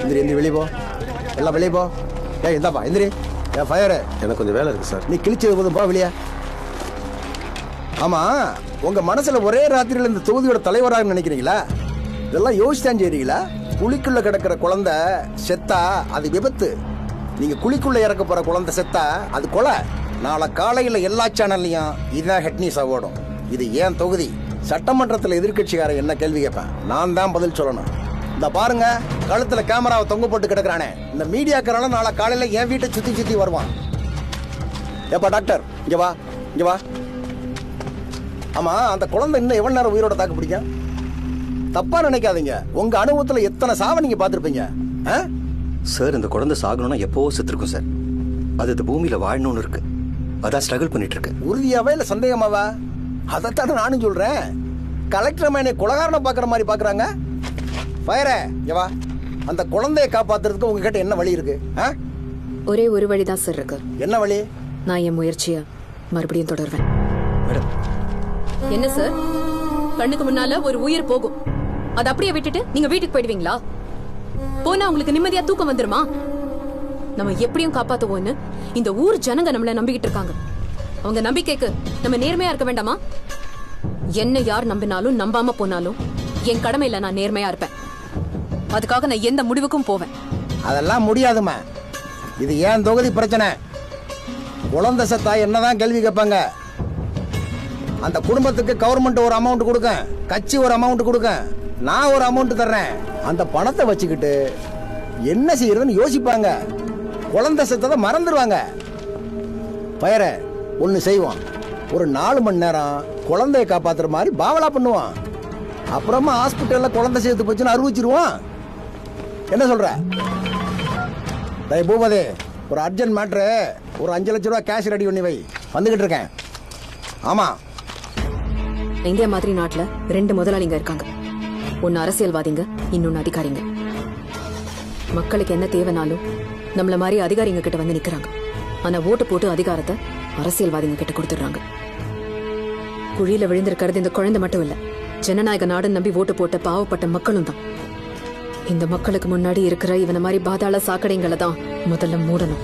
எந்திரி எந்திரி வெளியே போ, எல்லாம் வெளியே போ. ஏய் இந்தாப்பா எந்திரி. ஏன் ஃபயரு? எனக்கு கொஞ்சம் வேலை இருக்கு சார். நீ கிழிச்சது போதும் போ வெளியே. ஆமா, உங்க மனசுல ஒரே ராத்திரியில் இந்த தொகுதியோட தலைவராக நினைக்கிறீங்களா? இதெல்லாம் யோசிச்சான் செய்றீங்களா? குழிக்குள்ள கிடக்கிற குழந்தை செத்தா அது விபத்து. நீங்க குழிக்குள்ள இறக்க போற குழந்தை செத்தா அது கொலை. நாளை காலையில எல்லா சேனல்லையும் இதுதான் ஹெட் நியூஸா ஓடும். இது ஏன் தொகுதி. சட்டமன்றத்தில் எதிர்கட்சிக்காரன் என்ன கேள்வி கேட்பேன், நான் தான் பதில் சொல்லணும். இந்த பாருங்க, கழுத்துல கேமராவை தொங்க போட்டு கிடக்குறானே, இந்த மீடியாக்காரால நாளை காலையில என் வீட்டை சுத்தி சுத்தி வருவான். ஏப்பா டாக்டர் இங்க வா, இங்க வா. ஆமா, அந்த குழந்தை இன்னும் எவ்வளவு நேரம் உயிரோட தாக்கு பிடிக்கும்? தப்பா நினைக்காதீங்க, உங்க அனுபவத்துல எத்தனை சாவை நீங்க பாத்திருப்பீங்க. சார், இந்த குழந்தை சாகணும்னா எப்போ செத்துருக்கும் சார். அது இந்த பூமியில வாழணும்னு இருக்கு, அதான் ஸ்ட்ரகிள் பண்ணிட்டு இருக்கு. உறுதியாவா இல்ல சந்தேகமாவா? அதைத்தானே நானும் சொல்றேன். கலெக்டர் மேனே குலகாரனை பாக்குற மாதிரி பாக்குறாங்க. ஃபயரே இங்க வா. அந்த குழந்தையை காப்பாத்துறதுக்கு உங்ககிட்ட என்ன வழி இருக்கு? ஒரே ஒரு வழிதான் சார் இருக்கு. என்ன வழி? நான் என் முயற்சியை மறுபடியும் தொடர்வேன். மேடம், என்ன சார், கண்ணுக்கு முன்னால ஒரு உயிர் போகும், அது அப்படியே விட்டுட்டு நீங்க வீட்டுக்கு போயிடுவீங்களா? போனா உங்களுக்கு நிம்மதியா தூக்கம் வந்துருமா? நம்ம எப்படியும் காப்பாத்துவோம்னு இந்த ஊர் ஜனங்க நம்மள நம்பிக்கிட்டு இருக்காங்க. அவங்க நம்பிக்கைக்கு நம்ம நேர்மையா இருக்க வேண்டாமா? என்ன யார் நம்பினாலும் நம்பாம போனாலும் என் கடமையில நான் நேர்மையா இருப்பேன். அதுக்காக நான் எந்த முடிவுக்கும் போவேன். அதெல்லாம் முடியாதுமா. இது ஏன் தொகுதி பிரச்சனை. குழந்தை சத்தா என்னதான் கேள்வி கேட்பாங்க. அந்த குடும்பத்துக்கு கவர்மெண்ட் ஒரு அமௌண்ட் கொடுக்க, கட்சி ஒரு அமௌண்ட் கொடுக்க, நான் ஒரு அமௌண்ட் தர்றேன். அந்த பணத்தை வச்சுக்கிட்டு என்ன செய்யறதுன்னு யோசிப்பாங்க. குழந்தை சத்தத்தை மறந்துடுவாங்க. பயர ஒன்று செய்வான், ஒரு 4 மணி நேரம் குழந்தைய காப்பாத்துற மாதிரி பாவலா பண்ணுவான். அப்புறமா ஹாஸ்பிட்டல்ல குழந்தை சேர்த்து போச்சுன்னு அறிவிச்சிருவான். என்ன சொல்ற? பூபதி, ஒரு அர்ஜென்ட் மேட்ரு, ஒரு 5 லட்ச ரூபா கேஷ் ரெடி பண்ணி வை, வந்துகிட்டு இருக்கேன். ஆமா, இந்தியா மாதிரி நாட்டுல 2 முதலாளிங்க இருக்காங்க. ஒன்னு அரசியல்வாதிங்க, இன்னொன்னு அதிகாரிங்க. மக்களுக்கு என்ன தேவைனாலும் நம்மள மாதிரி அதிகாரிங்க கிட்ட வந்து நிக்கிறாங்க. ஆனா ஓட்டு போட்டு அதிகாரத்தை அரசியல்வாதிங்க கிட்ட கொடுத்துடுறாங்க. குழியில விழுந்திருக்கிறது இந்த குழந்தை மட்டும் இல்ல, ஜனநாயக நாடு நம்பி ஓட்டு போட்ட பாவப்பட்ட மக்களும் தான். இந்த மக்களுக்கு முன்னாடி இருக்கிற இவன மாதிரி பாதாள சாக்கடைங்களை தான் முதல்ல மூடணும்.